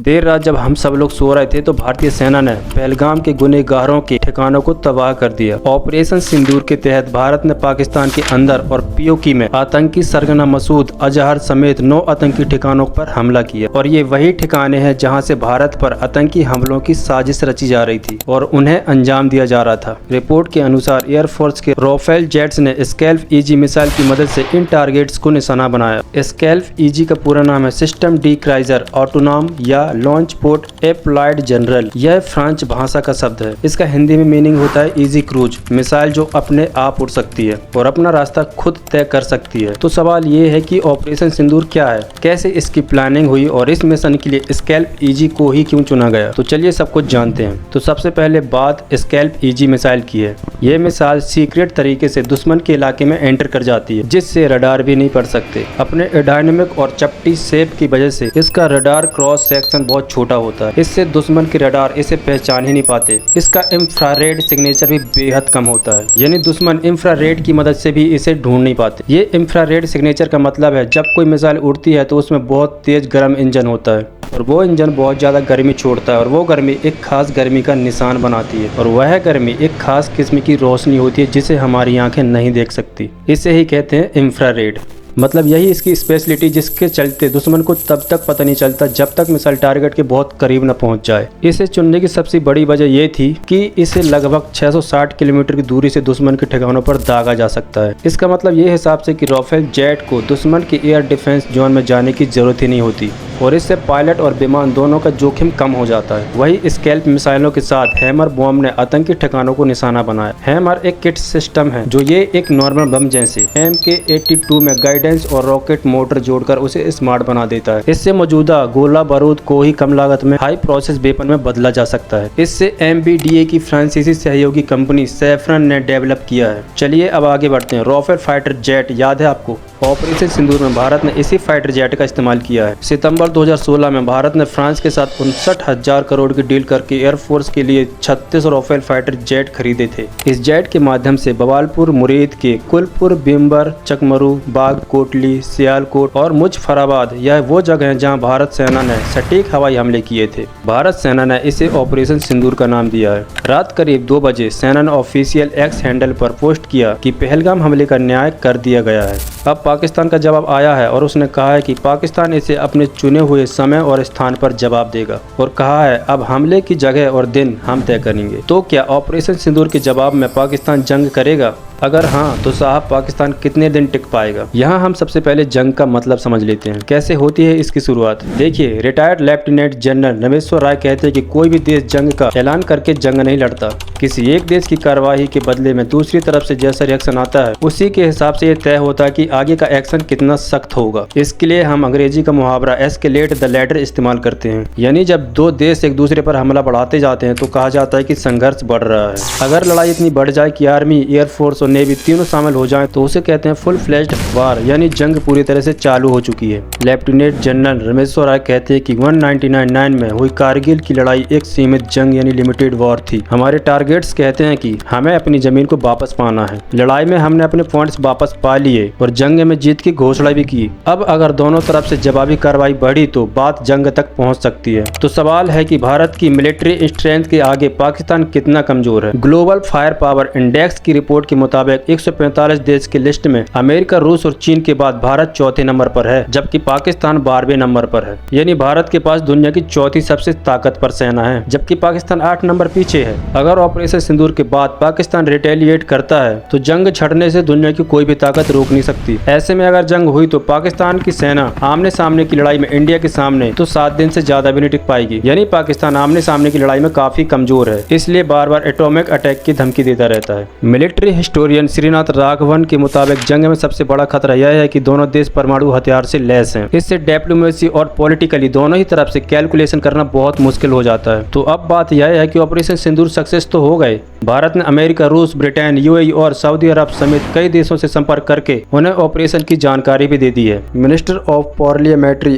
देर रात जब हम सब लोग सो रहे थे तो भारतीय सेना ने पहलगाम के गुनहगारों के ठिकानों को तबाह कर दिया। ऑपरेशन सिंदूर के तहत भारत ने पाकिस्तान के अंदर और पीओके में आतंकी सरगना मसूद अजहर समेत 9 आतंकी ठिकानों पर हमला किया और ये वही ठिकाने हैं जहां से भारत पर आतंकी हमलों की साजिश रची जा रही थी और उन्हें अंजाम दिया जा रहा था। रिपोर्ट के अनुसार एयरफोर्स के राफेल जेट्स ने स्कैल्प ईजी मिसाइल की मदद से इन टारगेट्स को निशाना बनाया। स्कैल्प ईजी का पूरा नाम है सिस्टम डी क्राइजर ऑटोनॉम या लॉन्च पोर्ट एप्लाइड जनरल। यह फ्रेंच भाषा का शब्द है। इसका हिंदी में मीनिंग होता है इजी क्रूज, मिसाइल जो अपने आप उड़ सकती है और अपना रास्ता खुद तय कर सकती है। तो सवाल ये है कि ऑपरेशन सिंदूर क्या है, कैसे इसकी प्लानिंग हुई और इस मिशन के लिए स्कैल्प ईजी को ही क्यों चुना गया। तो चलिए सब कुछ जानते हैं। तो सबसे पहले बात स्कैल्प ईजी मिसाइल की है। यह मिसाइल सीक्रेट तरीके से दुश्मन के इलाके में एंटर कर जाती है जिससे रडार भी नहीं पड़ सकते। अपने एरोडायनामिक और चपटी शेप की वजह से इसका रडार क्रॉस सेक्शन बहुत छोटा होता है। इससे दुश्मन के रडार इसे पहचान ही नहीं पाते। इसका इंफ्रारेड सिग्नेचर भी बेहद कम होता है, यानी दुश्मन इंफ्रारेड की मदद से भी इसे ढूंढ नहीं पाते। ये इंफ्रारेड सिग्नेचर का मतलब है जब कोई मिसाइल उड़ती है तो उसमें बहुत तेज गर्म इंजन होता है और वो इंजन बहुत ज्यादा गर्मी छोड़ता है और वो गर्मी एक खास गर्मी का निशान बनाती है और वह गर्मी एक खास किस्म की रोशनी होती है जिसे हमारी आंखें नहीं देख सकती। इसे ही कहते हैं इंफ्रारेड। मतलब यही इसकी स्पेशलिटी जिसके चलते दुश्मन को तब तक पता नहीं चलता जब तक मिसाइल टारगेट के बहुत करीब न पहुंच जाए। इसे चुनने की सबसे बड़ी वजह यह थी कि इसे लगभग 660 किलोमीटर की दूरी से दुश्मन के ठिकानों पर दागा जा सकता है। इसका मतलब ये हिसाब से कि राफेल जेट को दुश्मन के एयर डिफेंस जोन में जाने की जरूरत ही नहीं होती और इससे पायलट और विमान दोनों का जोखिम कम हो जाता है। वही स्कैल्प मिसाइलों के साथ हैमर बॉम्ब ने आतंकी ठिकानों को निशाना बनाया। हैमर एक किट सिस्टम है जो ये एक नॉर्मल बम जैसे MK82 में गाइडेंस और रॉकेट मोटर जोड़कर उसे स्मार्ट बना देता है। इससे मौजूदा गोला बारूद को ही कम लागत में हाई प्रोसेस वेपन में बदला जा सकता है। इससे MBDA की फ्रांसीसी सहयोगी कंपनी सैफरन ने डेवलप किया है। चलिए अब आगे बढ़ते हैं। राफेल फाइटर जेट याद है आपको? ऑपरेशन सिंदूर में भारत ने इसी फाइटर जेट का इस्तेमाल किया है। सितंबर 2016 में भारत ने फ्रांस के साथ 59,000 करोड़ की डील करके एयरफोर्स के लिए 36 राफेल फाइटर जेट खरीदे थे। इस जेट के माध्यम से बवालपुर मुरीद के कुलपुर, बिम्बर, चकमरू, बाग कोटली, सियालकोट और मुजफ्फराबाद यह वो जगह हैं जहां भारत सेना ने सटीक हवाई हमले किए थे। भारत सेना ने इसे ऑपरेशन सिंदूर का नाम दिया है। रात करीब 2 बजे सेना ने ऑफिशियल एक्स हैंडल पर पोस्ट किया कि पहलगाम हमले का न्याय कर दिया गया है। अब पाकिस्तान का जवाब आया है और उसने कहा है कि पाकिस्तान इसे अपने चुने हुए समय और स्थान पर जवाब देगा और कहा है अब हमले की जगह और दिन हम तय करेंगे। तो क्या ऑपरेशन सिंदूर के जवाब में पाकिस्तान जंग करेगा? अगर हाँ तो साहब पाकिस्तान कितने दिन टिक पाएगा? यहाँ हम सबसे पहले जंग का मतलब समझ लेते हैं। कैसे होती है इसकी शुरुआत? देखिए, रिटायर्ड लेफ्टिनेंट जनरल नवेश्वर राय कहते हैं कि कोई भी देश जंग का ऐलान करके जंग नहीं लड़ता। किसी एक देश की कार्रवाई के बदले में दूसरी तरफ से जैसा रिएक्शन आता है उसी के हिसाब से ये तय होता है कि आगे का एक्शन कितना सख्त होगा। इसके लिए हम अंग्रेजी का मुहावरा एस्केलेट द लैडर इस्तेमाल करते हैं, यानी जब 2 देश एक दूसरे पर हमला बढ़ाते जाते हैं तो कहा जाता है कि संघर्ष बढ़ रहा है। अगर लड़ाई इतनी बढ़ जाए कि आर्मी, एयरफोर्स और नेवी तीनों शामिल हो जाएं तो उसे कहते हैं फुल फ्लेज्ड वार, यानी जंग पूरी तरह से चालू हो चुकी है। लेफ्टिनेंट जनरल रमेश्वर राय कहते हैं कि 1999 में हुई कारगिल की लड़ाई एक सीमित जंग यानी लिमिटेड वॉर थी। हमारे टारगेट्स कहते हैं कि हमें अपनी जमीन को वापस पाना है। लड़ाई में हमने अपने पॉइंट्स वापस पा लिए और जंग में जीत की घोषणा भी की। अब अगर दोनों तरफ से जवाबी कार्रवाई बढ़ी तो बात जंग तक पहुंच सकती है। तो सवाल है कि भारत की मिलिट्री स्ट्रेंथ के आगे पाकिस्तान कितना कमजोर है। ग्लोबल फायर पावर इंडेक्स की रिपोर्ट के मुताबिक 145 देश की लिस्ट में अमेरिका, रूस और चीन के बाद भारत चौथे नंबर पर है, जबकि पाकिस्तान 12वें नंबर पर है। यानी भारत के पास दुनिया की चौथी सबसे ताकतवर सेना है, जबकि पाकिस्तान 8 नंबर पीछे है। अगर ऑपरेशन सिंदूर के बाद पाकिस्तान रिटेलिएट करता है तो जंग छड़ने से दुनिया की कोई भी ताकत रोक नहीं सकती। ऐसे में अगर जंग हुई तो पाकिस्तान की सेना आमने सामने की लड़ाई में इंडिया के सामने तो 7 दिन से ज्यादा भी नहीं टिक पाएगी। यानी पाकिस्तान आमने सामने की लड़ाई में काफी कमजोर है, इसलिए बार बार एटॉमिक अटैक की धमकी देता रहता है। मिलिट्री हिस्टोरियन श्रीनाथ राघवन के मुताबिक जंग में सबसे बड़ा खतरा यह है कि दोनों देश परमाणु हथियार से लैस हैं। इससे डिप्लोमेसी और पॉलिटिकली दोनों ही तरफ से कैलकुलेशन करना बहुत मुश्किल हो जाता है। तो अब बात यह है कि ऑपरेशन सिंदूर सक्सेस तो हो गए, भारत ने अमेरिका, रूस, ब्रिटेन, यूएई और सऊदी अरब समेत कई देशों से संपर्क करके उन्हें ऑपरेशन की जानकारी भी दे दी है। Minister of parliamentary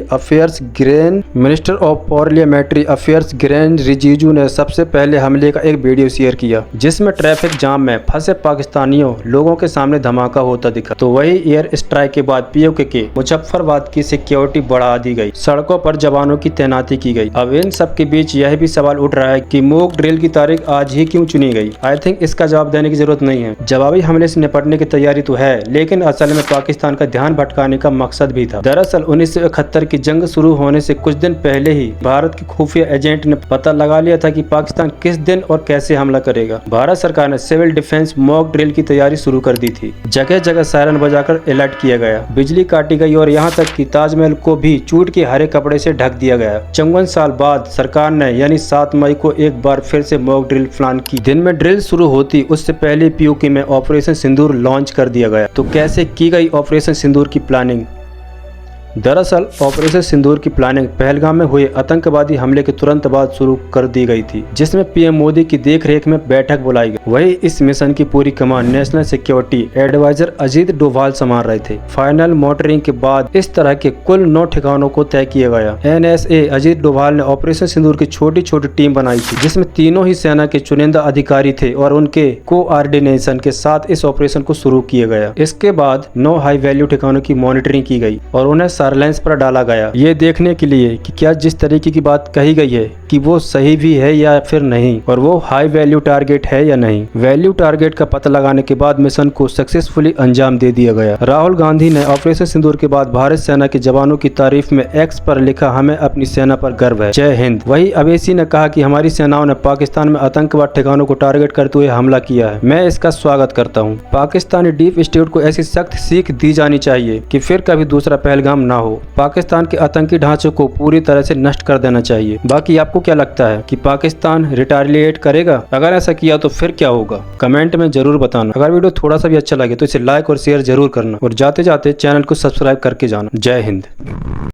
affairs Kiren Rijiju ने सबसे पहले हमले का एक वीडियो शेयर किया, जिसमें ट्रैफिक जाम में फंसे पाकिस्तानियों लोगों के सामने धमाका होता दिखा। तो वही एयर स्ट्राइक के बाद पीओके के मुजफ्फराबाद की सिक्योरिटी बढ़ा दी गई, सड़कों पर जवानों की तैनाती की गई। अब इन सब के बीच यह भी सवाल उठ रहा है कि मॉक ड्रिल की तारीख आज ही क्यों चुनी गई। आई थिंक इसका जवाब देने की जरूरत नहीं है। जवाबी हमले से निपटने की तैयारी तो है, लेकिन असल में पाकिस्तान का ध्यान भटकाने का मकसद भी था। दरअसल 1971 की जंग शुरू होने से कुछ दिन पहले ही भारत के खुफिया एजेंट ने पता लगा लिया था कि पाकिस्तान किस दिन और कैसे हमला करेगा। भारत सरकार ने सिविल डिफेंस मॉक ड्रिल की तैयारी शुरू कर दी थी। जगह जगह सायरन बजाकर अलर्ट किया गया, बिजली काटी गई और यहाँ तक कि ताजमहल को भी चूट के हरे कपड़े से ढक दिया गया। 54 साल बाद सरकार ने यानी 7 मई को एक बार फिर से मॉक ड्रिल प्लान की। दिन में ड्रिल शुरू होती उससे पहले पीओके में ऑपरेशन सिंदूर लॉन्च कर दिया गया। तो कैसे की गई ऑपरेशन सिंदूर की प्लानिंग? दरअसल ऑपरेशन सिंदूर की प्लानिंग पहलगाम में हुए आतंकवादी हमले के तुरंत बाद शुरू कर दी गई थी, जिसमें पीएम मोदी की देखरेख में बैठक बुलाई गई। वही इस मिशन की पूरी कमान national security adviser Ajit Doval संभाल रहे थे। फाइनल मॉनिटरिंग के बाद इस तरह के कुल 9 ठिकानों को तय किया गया। NSA अजीत डोभाल ने ऑपरेशन सिंदूर की छोटी छोटी टीम बनाई थी, जिसमें तीनों ही सेना के चुनिंदा अधिकारी थे और उनके कोऑर्डिनेशन के साथ इस ऑपरेशन को शुरू किया गया। इसके बाद 9 हाई वैल्यू ठिकानों की मॉनिटरिंग की गई और उन्हें सर्वेलेंस पर डाला गया, ये देखने के लिए कि क्या जिस तरीके की बात कही गई है कि वो सही भी है या फिर नहीं, और वो हाई वैल्यू टारगेट है या नहीं। वैल्यू टारगेट का पता लगाने के बाद मिशन को सक्सेसफुली अंजाम दे दिया गया। राहुल गांधी ने ऑपरेशन सिंदूर के बाद भारत सेना के जवानों की तारीफ में एक्स पर लिखा, हमें अपनी सेना पर गर्व है, जय हिंद। वही अवैसी ने कहा कि हमारी सेनाओं ने पाकिस्तान में आतंकवाद ठिकानों को टारगेट करते हुए हमला किया है, मैं इसका स्वागत करता हूँ। पाकिस्तानी डीप स्टेट को ऐसी सख्त सीख दी जानी चाहिए कि फिर कभी दूसरा पहलगाम ना हो। पाकिस्तान के आतंकी ढांचे को पूरी तरह से नष्ट कर देना चाहिए। बाकी आपको क्या लगता है कि पाकिस्तान रिटालिएट करेगा? अगर ऐसा किया तो फिर क्या होगा? कमेंट में जरूर बताना। अगर वीडियो थोड़ा सा भी अच्छा लगे तो इसे लाइक और शेयर जरूर करना और जाते जाते चैनल को सब्सक्राइब करके जाना। जय हिंद।